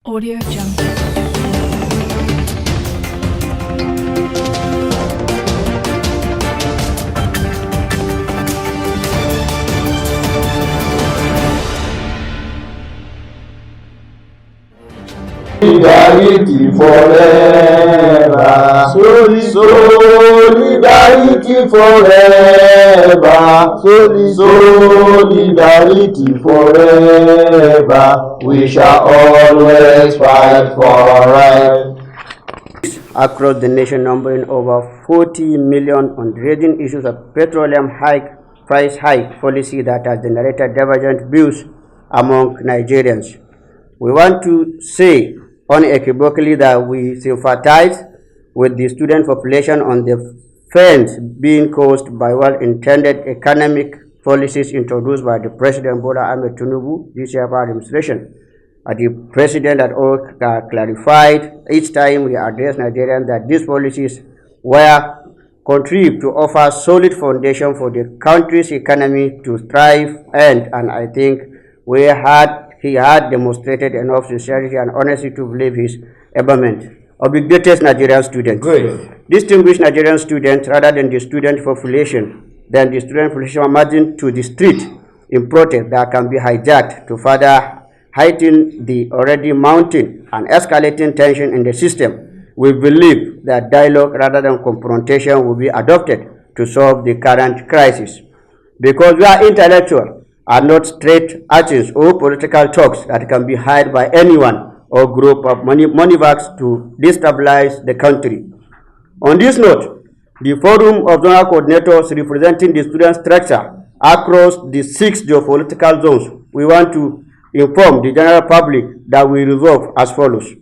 Audio Jungle. Solidarity forever. Solidarity forever. Solidarity forever. We shall always fight for right. Across the nation, numbering over 40 million on raging issues of petroleum price hike policy that has generated divergent views among Nigerians. We want to say unequivocally that we sympathize with the student population on the offense being caused by well-intended economic policies introduced by the President Bola Ahmed Tinubu this year administration. The President had all clarified each time we address Nigerians that these policies were contribute to offer solid foundation for the country's economy to thrive, and I think he had demonstrated enough sincerity and honesty to believe his empowerment of the greatest Nigerian students. Distinguished Nigerian students rather than the student population, emerging to the street in protest that can be hijacked to further heighten the already mounting and escalating tension in the system. We believe that dialogue rather than confrontation will be adopted to solve the current crisis. Because we are intellectual and not straight actions or political talks that can be hired by anyone or group of moneybags to destabilize the country. On this note, the Forum of Zonal Coordinators representing the student structure across the 6 geopolitical zones, we want to inform the general public that we resolve as follows.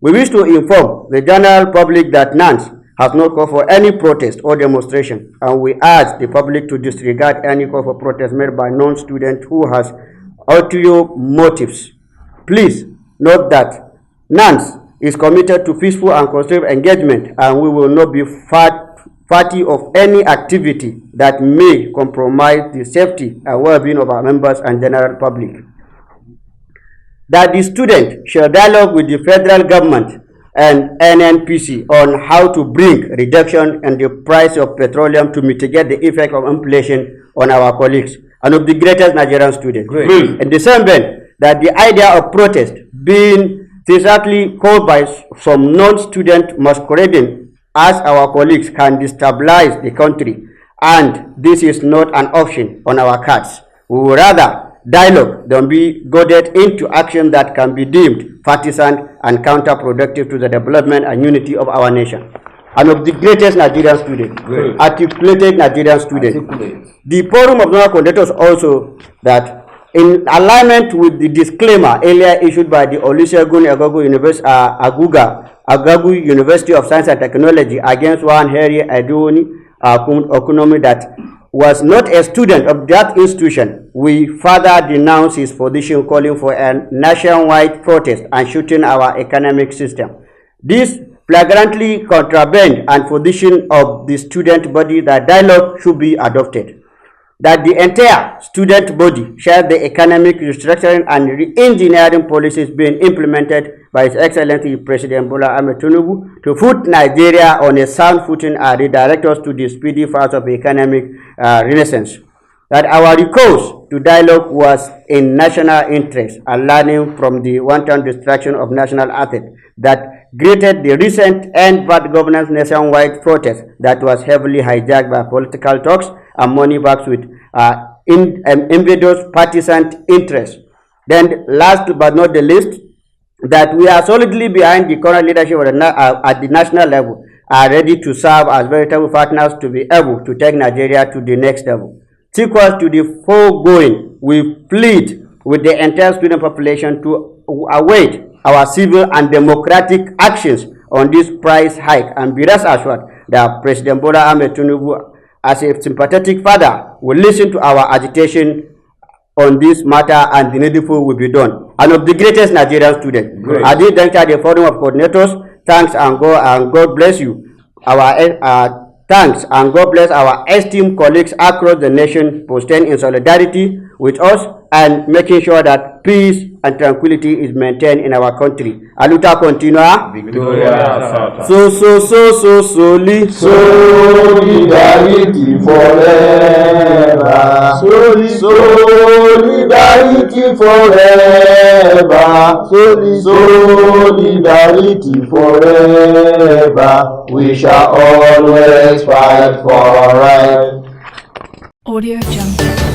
We wish to inform the general public that NANS has not called for any protest or demonstration, and we urge the public to disregard any call for protest made by non-student who has ulterior motives. Please note that NANS is committed to peaceful and constructive engagement, and we will not be party of any activity that may compromise the safety and well-being of our members and general public. That the student shall dialogue with the federal government and NNPC on how to bring reduction in the price of petroleum to mitigate the effect of inflation on our colleagues and of the greatest Nigerian students. In the same vein, that the idea of protest being exactly called by some non-student masquerading as our colleagues can destabilize the country, and this is not an option on our cards. We will rather dialogue than be goaded into action that can be deemed partisan and counterproductive to the development and unity of our nation. And of the greatest Nigerian student, articulated Nigerian student. The Forum of Zonal Coordinators also that in alignment with the disclaimer earlier issued by the Olusegun Agagu University of Science and Technology against one Harry Adoni Okunomi that was not a student of that institution, we further denounce his position calling for a nationwide protest and shooting our economic system. This flagrantly contravened and position of the student body that dialogue should be adopted. That the entire student body shares the economic restructuring and re-engineering policies being implemented by His Excellency President Bola Ahmed Tinubu to put Nigeria on a sound footing and redirect us to the speedy path of economic renaissance. That our recourse to dialogue was in national interest and learning from the wanton destruction of national assets that greeted the recent and bad governance nationwide protest that was heavily hijacked by political talks and money bags with invaders' partisan interests. Then, last but not the least, that we are solidly behind the current leadership at the national level, are ready to serve as veritable partners to be able to take Nigeria to the next level. Sequel to the foregoing, we plead with the entire student population to await our civil and democratic actions on this price hike and be rest assured that President Bola Ahmed Tinubu, as a sympathetic father, will listen to our agitation on this matter and the needful will be done. And of the greatest Nigerian student, I did enter the Forum of Coordinators. Thanks and God bless you. Our Thanks, and God bless our esteemed colleagues across the nation for staying in solidarity with us and making sure that peace and tranquility is maintained in our country. A luta continua. Victoria. Solely. Solidarity forever. Solidarity forever. Solidarity forever. We shall always fight for right. Audio Jungle.